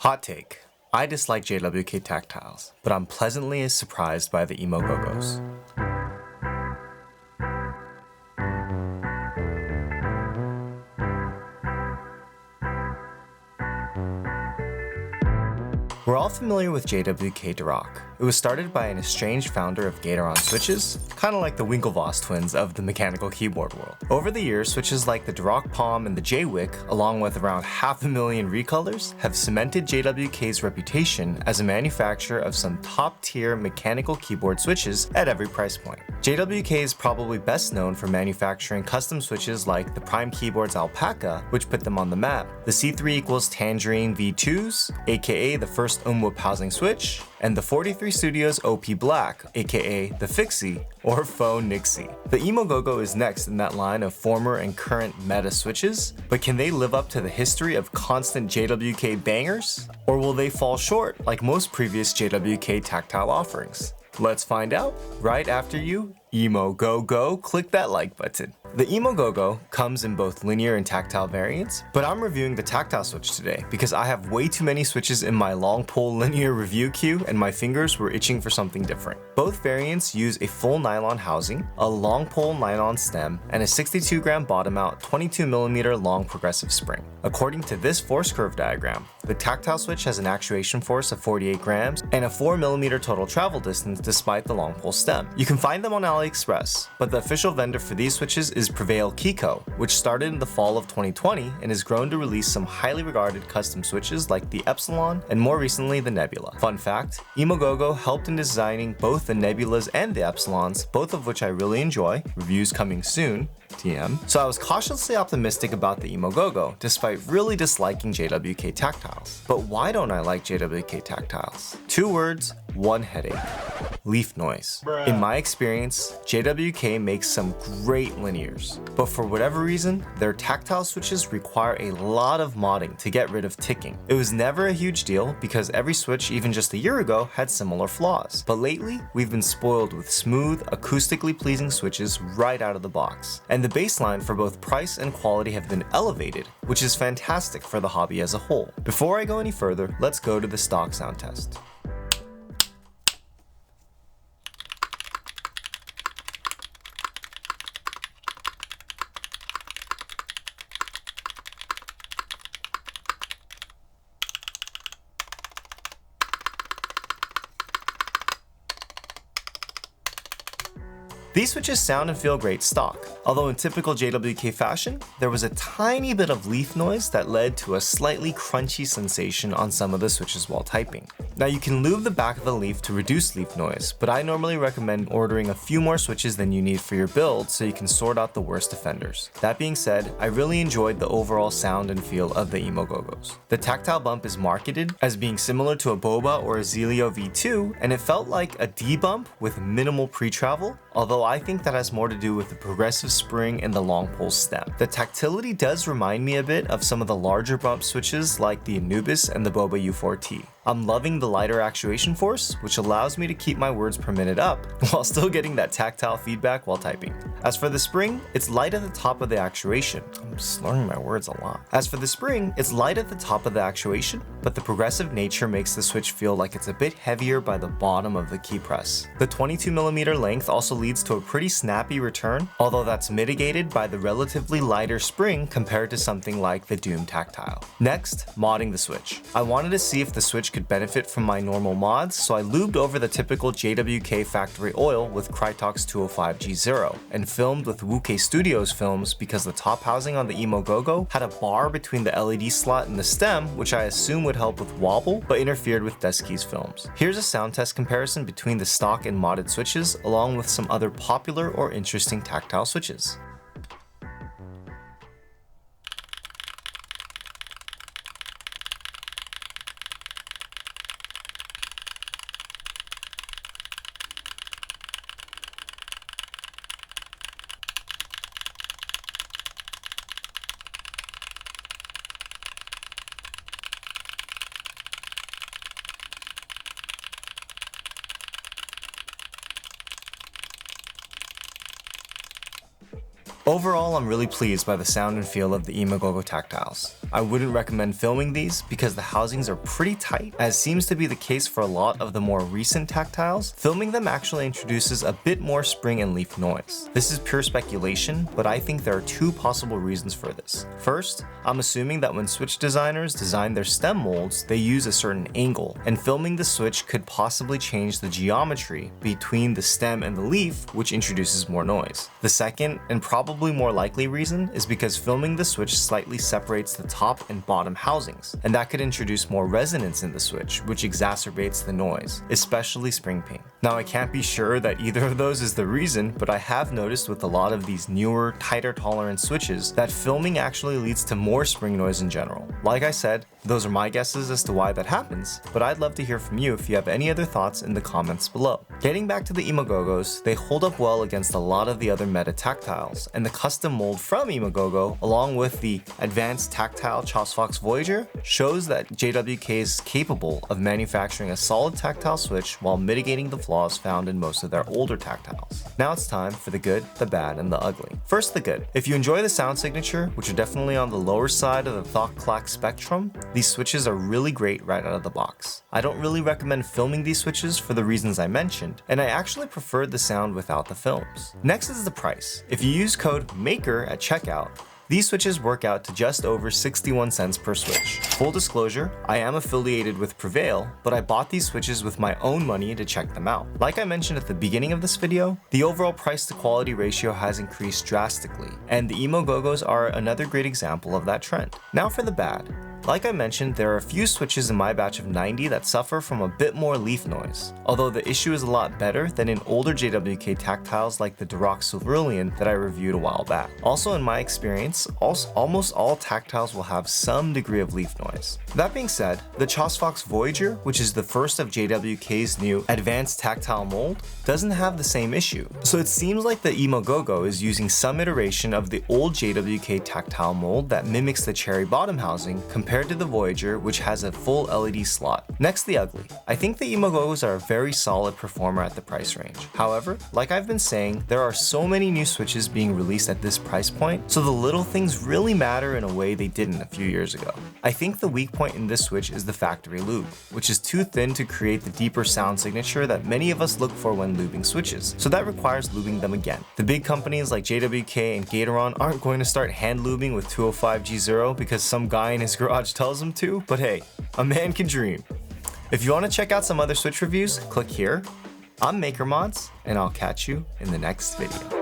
Hot take. I dislike JWK Tactiles, but I'm pleasantly surprised by the Emogogos. We're all familiar with JWK Duroc. It was started by an estranged founder of Gatoron switches, kind of like the Winklevoss twins of the mechanical keyboard world. Over the years, switches like the Duroc Palm and the J-Wick, along with around 500,000 recolors, have cemented JWK's reputation as a manufacturer of some top-tier mechanical keyboard switches at every price point. JWK is probably best known for manufacturing custom switches like the Prime Keyboard's Alpaca, which put them on the map, the C3 equals Tangerine V2s, aka the first Umwhoop housing switch, and the 43 Studios OP Black, aka the Fixie, or Faux Nixie. The Emogogo is next in that line of former and current meta switches, but can they live up to the history of constant JWK bangers? Or will they fall short like most previous JWK tactile offerings? Let's find out right after you Emogogo click that like button. The Emogogo comes in both linear and tactile variants, but I'm reviewing the tactile switch today because I have way too many switches in my long pole linear review queue and my fingers were itching for something different. Both variants use a full nylon housing, a long pole nylon stem, and a 62-gram bottom out 22mm long progressive spring. According to this force curve diagram, the tactile switch has an actuation force of 48 grams and a 4mm total travel distance despite the long pole stem. You can find them on AliExpress, but the official vendor for these switches is Prevail Key Co, which started in the fall of 2020 and has grown to release some highly regarded custom switches like the Epsilon and more recently the Nebula. Fun fact, Emogogo helped in designing both the Nebulas and the Epsilons, both of which I really enjoy, reviews coming soon, TM. So I was cautiously optimistic about the Emogogo, despite really disliking JWK Tactiles. But why don't I like JWK Tactiles? 2 words, 1 headache. Leaf noise. In my experience, JWK makes some great linears, but for whatever reason, their tactile switches require a lot of modding to get rid of ticking. It was never a huge deal because every switch even just a year ago had similar flaws, but lately we've been spoiled with smooth, acoustically pleasing switches right out of the box. And the baseline for both price and quality have been elevated, which is fantastic for the hobby as a whole. Before I go any further, let's go to the stock sound test. These switches sound and feel great stock, although in typical JWK fashion, there was a tiny bit of leaf noise that led to a slightly crunchy sensation on some of the switches while typing. Now you can lube the back of the leaf to reduce leaf noise, but I normally recommend ordering a few more switches than you need for your build so you can sort out the worst offenders. That being said, I really enjoyed the overall sound and feel of the Emogogos. The tactile bump is marketed as being similar to a Boba or a Zelio V2, and it felt like a D bump with minimal pre-travel, although I think that has more to do with the progressive spring and the long pole stem. The tactility does remind me a bit of some of the larger bump switches like the Anubis and the Boba U4T. I'm loving the lighter actuation force, which allows me to keep my words per minute up while still getting that tactile feedback while typing. As for the spring, it's light at the top of the actuation. I'm slurring my words a lot. As for the spring, it's light at the top of the actuation, but the progressive nature makes the switch feel like it's a bit heavier by the bottom of the key press. The 22mm length also leads to a pretty snappy return, although that's mitigated by the relatively lighter spring compared to something like the Doom Tactile. Next, modding the switch. I wanted to see if the switch could benefit from my normal mods, so I lubed over the typical JWK factory oil with Krytox 205G0 and filmed with WUK Studios films because the top housing on the Emogogo had a bar between the LED slot and the stem, which I assume would help with wobble, but interfered with Deskey's films. Here's a sound test comparison between the stock and modded switches, along with some other popular or interesting tactile switches. Overall, I'm really pleased by the sound and feel of the Emogogo Tactiles. I wouldn't recommend filming these because the housings are pretty tight, as seems to be the case for a lot of the more recent tactiles. Filming them actually introduces a bit more spring and leaf noise. This is pure speculation, but I think there are two possible reasons for this. First, I'm assuming that when switch designers design their stem molds, they use a certain angle, and filming the switch could possibly change the geometry between the stem and the leaf, which introduces more noise. The second, and probably more likely reason, is because filming the switch slightly separates the top and bottom housings, and that could introduce more resonance in the switch, which exacerbates the noise, especially spring ping. Now, I can't be sure that either of those is the reason, but I have noticed with a lot of these newer, tighter tolerance switches that filming actually leads to more spring noise in general. Like I said, those are my guesses as to why that happens, but I'd love to hear from you if you have any other thoughts in the comments below. Getting back to the Emogogos, they hold up well against a lot of the other meta tactiles, and the custom mold from Emogogo, along with the advanced tactile Chosfox Voyager, shows that JWK is capable of manufacturing a solid tactile switch while mitigating the flaws found in most of their older tactiles. Now it's time for the good, the bad, and the ugly. First, the good. If you enjoy the sound signature, which are definitely on the lower side of the Thock clack spectrum, these switches are really great right out of the box. I don't really recommend filming these switches for the reasons I mentioned, and I actually preferred the sound without the films. Next is the price. If you use code MAKER at checkout, these switches work out to just over 61 cents per switch. Full disclosure, I am affiliated with Prevail, but I bought these switches with my own money to check them out. Like I mentioned at the beginning of this video, the overall price to quality ratio has increased drastically, and the Emogogos are another great example of that trend. Now for the bad. Like I mentioned, there are a few switches in my batch of 90 that suffer from a bit more leaf noise, although the issue is a lot better than in older JWK tactiles like the Duroc Cerulean that I reviewed a while back. Also, in my experience, almost all tactiles will have some degree of leaf noise. That being said, the Chosfox Voyager, which is the first of JWK's new advanced tactile mold, doesn't have the same issue. So it seems like the Emogogo is using some iteration of the old JWK tactile mold that mimics the cherry bottom housing compared to the Voyager, which has a full LED slot. Next, the ugly. I think the Emogogos are a very solid performer at the price range. However, like I've been saying, there are so many new switches being released at this price point, so the little things really matter in a way they didn't a few years ago. I think the weak point in this switch is the factory lube, which is too thin to create the deeper sound signature that many of us look for when lubing switches, so that requires lubing them again. The big companies like JWK and Gatoron aren't going to start hand lubing with 205G0 because some guy in his garage tells him to, but hey, a man can dream. If you want to check out some other switch reviews, click here. I'm MakerMods, and I'll catch you in the next video.